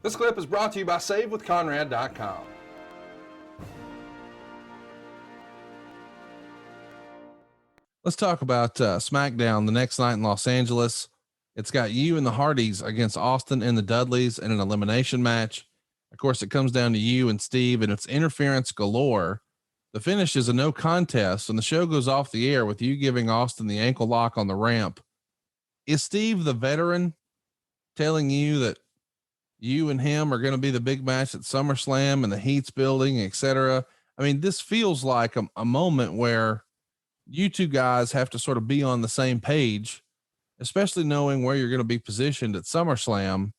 This clip is brought to you by SaveWithConrad.com. Let's talk about SmackDown the next night in Los Angeles. It's got you and the Hardys against Austin and the Dudleys in an elimination match. Of course, it comes down to you and Steve, and it's interference galore. The finish is a no contest, and the show goes off the air with you giving Austin the ankle lock on the ramp. Is Steve the veteran telling you that you and him are going to be the big match at SummerSlam and the heat's building, etc.? I mean, this feels like a moment where you two guys have to sort of be on the same page, especially knowing where you're going to be positioned at SummerSlam.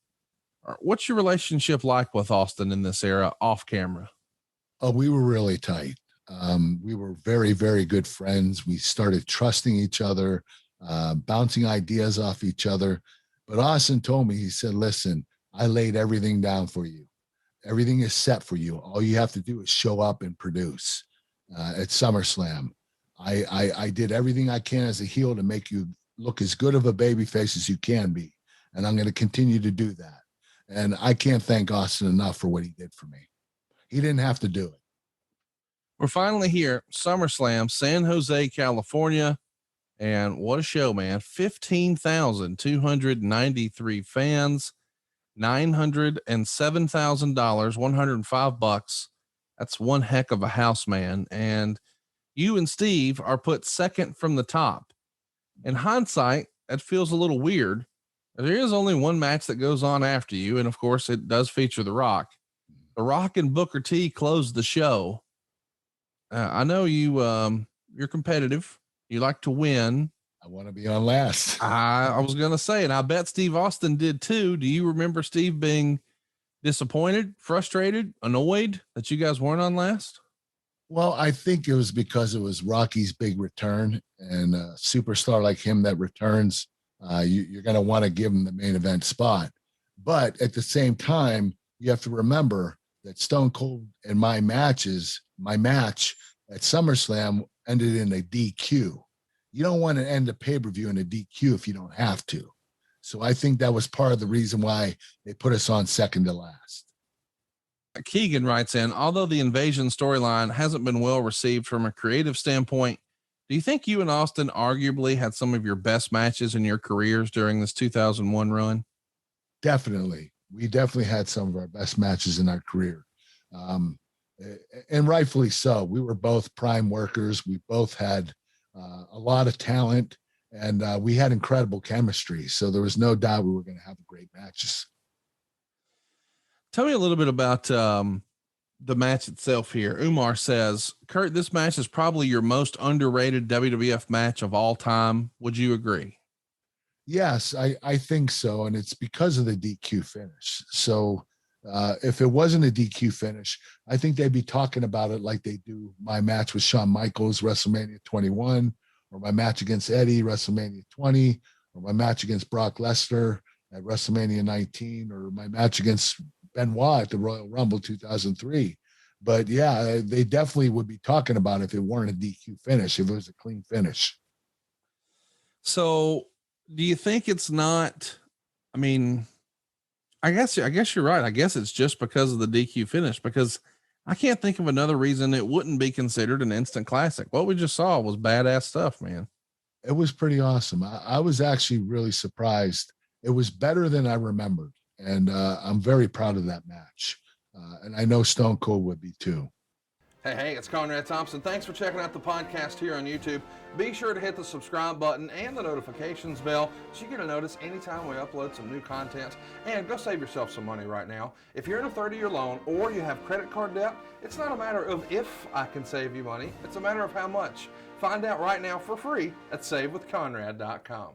What's your relationship like with Austin in this era off camera? Oh, we were really tight. We were very, very good friends. We started trusting each other, bouncing ideas off each other. But Austin told me, he said, listen, I laid everything down for you. Everything is set for you. All you have to do is show up and produce at SummerSlam. I did everything I can as a heel to make you look as good of a babyface as you can be. And I'm going to continue to do that. And I can't thank Austin enough for what he did for me. He didn't have to do it. We're finally here, SummerSlam, San Jose, California. And what a show, man. 15,293 fans, $907,000, $105. That's one heck of a house, man. And you and Steve are put second from the top. In hindsight, that feels a little weird. There is only one match that goes on after you. And of course it does feature The Rock. The Rock and Booker T closed the show. I know you're competitive. You like to win. I want to be on last. I was going to say, and I bet Steve Austin did too. Do you remember Steve being disappointed, frustrated, annoyed that you guys weren't on last? Well, I think it was because it was Rocky's big return, and a superstar like him that returns, you're going to want to give him the main event spot. But at the same time, you have to remember that Stone Cold and my match at SummerSlam ended in a DQ. You don't want to end a pay-per-view in a DQ if you don't have to. So I think that was part of the reason why they put us on second to last. Keegan writes in, although the invasion storyline hasn't been well received from a creative standpoint, do you think you and Austin arguably had some of your best matches in your careers during this 2001 run? Definitely. We definitely had some of our best matches in our career. And rightfully so. We were both prime workers. We both had a lot of talent, and we had incredible chemistry. So there was no doubt we were going to have great matches. Tell me a little bit about the match itself here. Umar says, Kurt, this match is probably your most underrated WWF match of all time. Would you agree? Yes, I think so. And it's because of the DQ finish. So if it wasn't a DQ finish, I think they'd be talking about it like they do my match with Shawn Michaels, WrestleMania 21, or my match against Eddie, WrestleMania 20, or my match against Brock Lesnar at WrestleMania 19, or my match against Benoit at the Royal Rumble 2003. But yeah, they definitely would be talking about it if it weren't a DQ finish, if it was a clean finish. So do you think it's not, I mean, I guess you're right. I guess it's just because of the DQ finish, because I can't think of another reason it wouldn't be considered an instant classic. What we just saw was badass stuff, man. It was pretty awesome. I was actually really surprised. It was better than I remembered. And I'm very proud of that match. And I know Stone Cold would be too. Hey, it's Conrad Thompson. Thanks for checking out the podcast here on YouTube. Be sure to hit the subscribe button and the notifications bell so you get a notice anytime we upload some new content. And go save yourself some money right now. If you're in a 30-year loan or you have credit card debt, it's not a matter of if I can save you money. It's a matter of how much. Find out right now for free at SaveWithConrad.com.